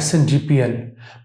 SNGPL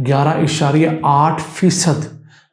11.8%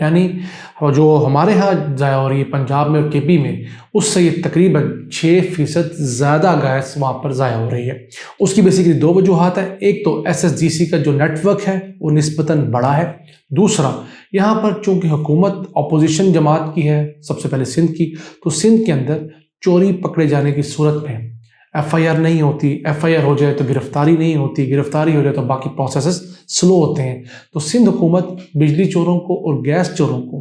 یعنی جو ہمارے ہاں ضائع ہو رہی ہے پنجاب میں اور کے پی میں، اس سے یہ تقریباً 6% زیادہ گیس وہاں پر ضائع ہو رہی ہے۔ اس کی بیسیکلی 2 وجوہات ہیں۔ ایک تو SSGC کا جو نیٹ ورک ہے وہ نسبتاً بڑا ہے، دوسرا یہاں پر چونکہ حکومت اپوزیشن جماعت کی ہے، سب سے پہلے سندھ کی، تو سندھ کے اندر چوری پکڑے جانے کی صورت میں FIR نہیں ہوتی، FIR ہو جائے تو گرفتاری نہیں ہوتی، گرفتاری ہو جائے تو باقی پروسیسز سلو ہوتے ہیں۔ تو سندھ حکومت بجلی چوروں کو اور گیس چوروں کو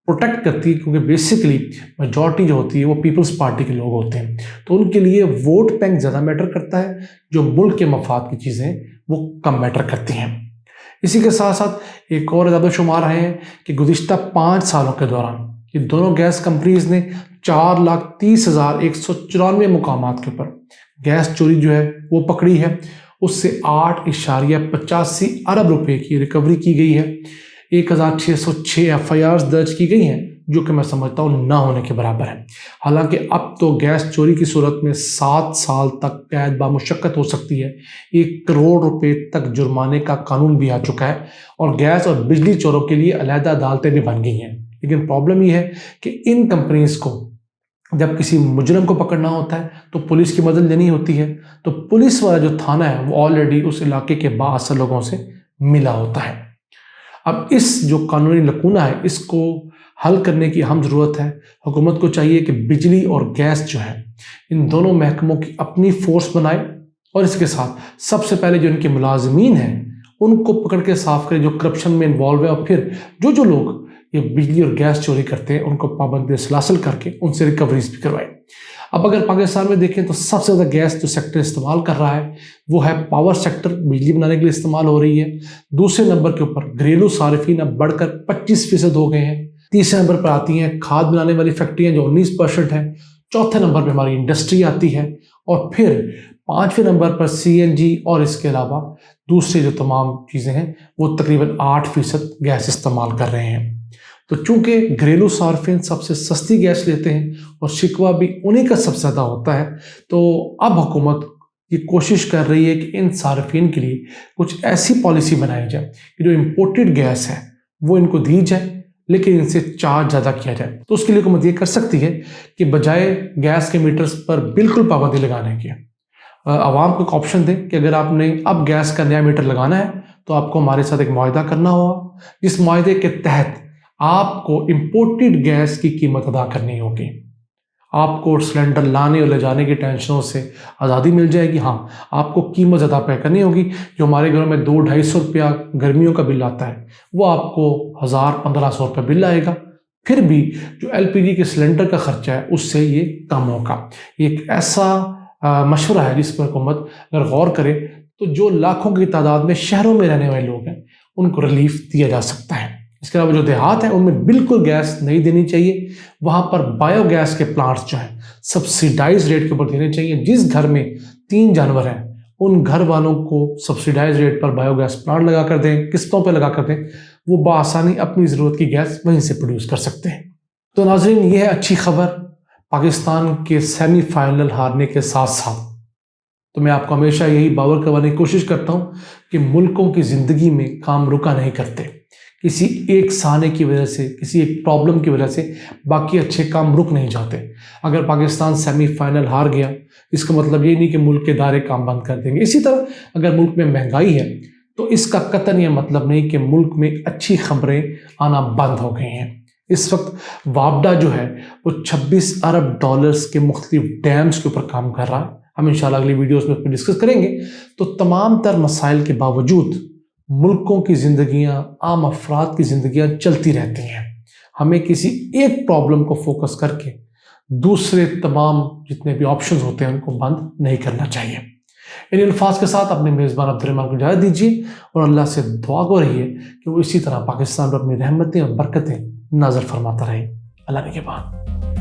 پروٹیکٹ کرتی ہے، کیونکہ بیسیکلی میجورٹی جو ہوتی ہے وہ پیپلز پارٹی کے لوگ ہوتے ہیں، تو ان کے لیے ووٹ بینک زیادہ میٹر کرتا ہے، جو ملک کے مفاد کی چیزیں وہ کم میٹر کرتی ہیں۔ اسی کے ساتھ ساتھ ایک اور اعداد و شمار ہیں کہ گزشتہ 5 سالوں کے دوران یہ دونوں گیس کمپنیز نے 4,30,194 مقامات کے اوپر گیس چوری جو ہے وہ پکڑی ہے، اس سے 8.85 ارب روپے کی ریکوری کی گئی ہے، 1,606 FIRs درج کی گئی ہیں، جو کہ میں سمجھتا ہوں نہ ہونے کے برابر ہے۔ حالانکہ اب تو گیس چوری کی صورت میں 7 سال تک قید بامشقت ہو سکتی ہے، 1 کروڑ روپے تک جرمانے کا قانون بھی آ چکا ہے، اور گیس اور بجلی چوروں کے لیے علیحدہ عدالتیں بھی بن گئی ہیں۔ لیکن پرابلم یہ ہے کہ ان کمپنیز کو جب کسی مجرم کو پکڑنا ہوتا ہے تو پولیس کی مدد لینی ہوتی ہے، تو پولیس والا جو تھانہ ہے وہ آلریڈی اس علاقے کے بااثر لوگوں سے ملا ہوتا ہے۔ اب اس جو قانونی لکونہ ہے اس کو حل کرنے کی اہم ضرورت ہے۔ حکومت کو چاہیے کہ بجلی اور گیس جو ہے ان دونوں محکموں کی اپنی فورس بنائے، اور اس کے ساتھ سب سے پہلے جو ان کے ملازمین ہیں ان کو پکڑ کے صاف کرے جو کرپشن میں انوالو ہے، اور پھر جو لوگ یہ بجلی اور گیس چوری کرتے ہیں ان کو پابندی سلاسل کر کے ان سے ریکوریز بھی کروائے۔ اب اگر پاکستان میں دیکھیں تو سب سے زیادہ گیس جو سیکٹر استعمال کر رہا ہے وہ ہے پاور سیکٹر، بجلی بنانے کے لیے استعمال ہو رہی ہے۔ دوسرے نمبر کے اوپر گھریلو صارفین اب بڑھ کر 25% ہو گئے ہیں۔ تیسرے نمبر پر آتی ہیں کھاد بنانے والی فیکٹریاں جو 19% ہیں۔ چوتھے نمبر پہ ہماری انڈسٹری آتی ہے، اور پھر 5ویں نمبر پر CNG، اور اس کے علاوہ دوسرے جو تمام چیزیں ہیں وہ تقریباً 8% گیس استعمال کر رہے ہیں۔ تو چونکہ گھریلو صارفین سب سے سستی گیس لیتے ہیں اور شکوہ بھی انہیں کا سب سے زیادہ ہوتا ہے، تو اب حکومت یہ کوشش کر رہی ہے کہ ان صارفین کے لیے کچھ ایسی پالیسی بنائی جائے کہ جو امپورٹڈ گیس ہے وہ ان کو دی جائے، لیکن ان سے چارج زیادہ کیا جائے۔ تو اس کے لیے حکومت یہ کر سکتی ہے کہ بجائے گیس کے میٹرز پر بالکل پابندی لگانے کے، عوام کو ایک آپشن دیں کہ اگر آپ نے اب گیس کا نیا میٹر لگانا ہے تو آپ کو ہمارے ساتھ ایک معاہدہ کرنا ہوگا، جس معاہدے کے تحت آپ کو امپورٹڈ گیس کی قیمت ادا کرنی ہوگی۔ آپ کو سلنڈر لانے اور لے جانے کی ٹینشنوں سے آزادی مل جائے گی۔ ہاں، آپ کو قیمت زیادہ پے کرنی ہوگی۔ جو ہمارے گھروں میں 200-250 روپیہ گرمیوں کا بل آتا ہے وہ آپ کو 1000-1500 روپے بل آئے گا۔ پھر بھی جو LPG کے سلنڈر کا خرچہ ہے اس سے یہ کم ہوگا۔ یہ ایک ایسا مشورہ ہے جس پر حکومت اگر غور کرے تو جو لاکھوں کی تعداد میں شہروں میں رہنے والے لوگ ہیں ان کو ریلیف دیا جا سکتا ہے۔ اس کے علاوہ جو دیہات ہیں ان میں بالکل گیس نہیں دینی چاہیے، وہاں پر بایو گیس کے پلانٹس جو ہیں سبسیڈائز ریٹ کے اوپر دینے چاہیے۔ جس گھر میں 3 جانور ہیں ان گھر والوں کو سبسیڈائز ریٹ پر بایو گیس پلانٹ لگا کر دیں، قسطوں پہ لگا کر دیں، وہ بآسانی اپنی ضرورت کی گیس وہیں سے پروڈیوس کر سکتے ہیں۔ تو ناظرین، یہ ہے اچھی خبر پاکستان کے سیمی فائنل ہارنے کے ساتھ ساتھ۔ تو میں آپ کو ہمیشہ یہی باور کروانے کی کوشش کرتا ہوں کہ ملکوں کی زندگی میں کام رکا نہیں کرتے۔ کسی ایک سانے کی وجہ سے، کسی ایک پرابلم کی وجہ سے باقی اچھے کام رک نہیں جاتے۔ اگر پاکستان سیمی فائنل ہار گیا اس کا مطلب یہ نہیں کہ ملک کے ادارے کام بند کر دیں گے۔ اسی طرح اگر ملک میں مہنگائی ہے تو اس کا قطعاً یہ مطلب نہیں کہ ملک میں اچھی خبریں آنا بند ہو گئی ہیں۔ اس وقت وابڈا جو ہے وہ $26 ارب کے مختلف ڈیمز کے اوپر کام کر رہا ہے۔ ہم انشاءاللہ اگلی ویڈیوز میں ڈسکس کریں گے۔ تو تمام تر مسائل کے باوجود ملکوں کی زندگیاں، عام افراد کی زندگیاں چلتی رہتی ہیں۔ ہمیں کسی ایک پرابلم کو فوکس کر کے دوسرے تمام جتنے بھی آپشنز ہوتے ہیں ان کو بند نہیں کرنا چاہیے۔ ان الفاظ کے ساتھ اپنے میزبان عبدالرحمان کو اجازت دیجیے، اور اللہ سے دعا گو رہیے کہ وہ اسی طرح پاکستان پر اپنی رحمتیں اور برکتیں نازل فرماتا رہے۔ اللہ نگہبان۔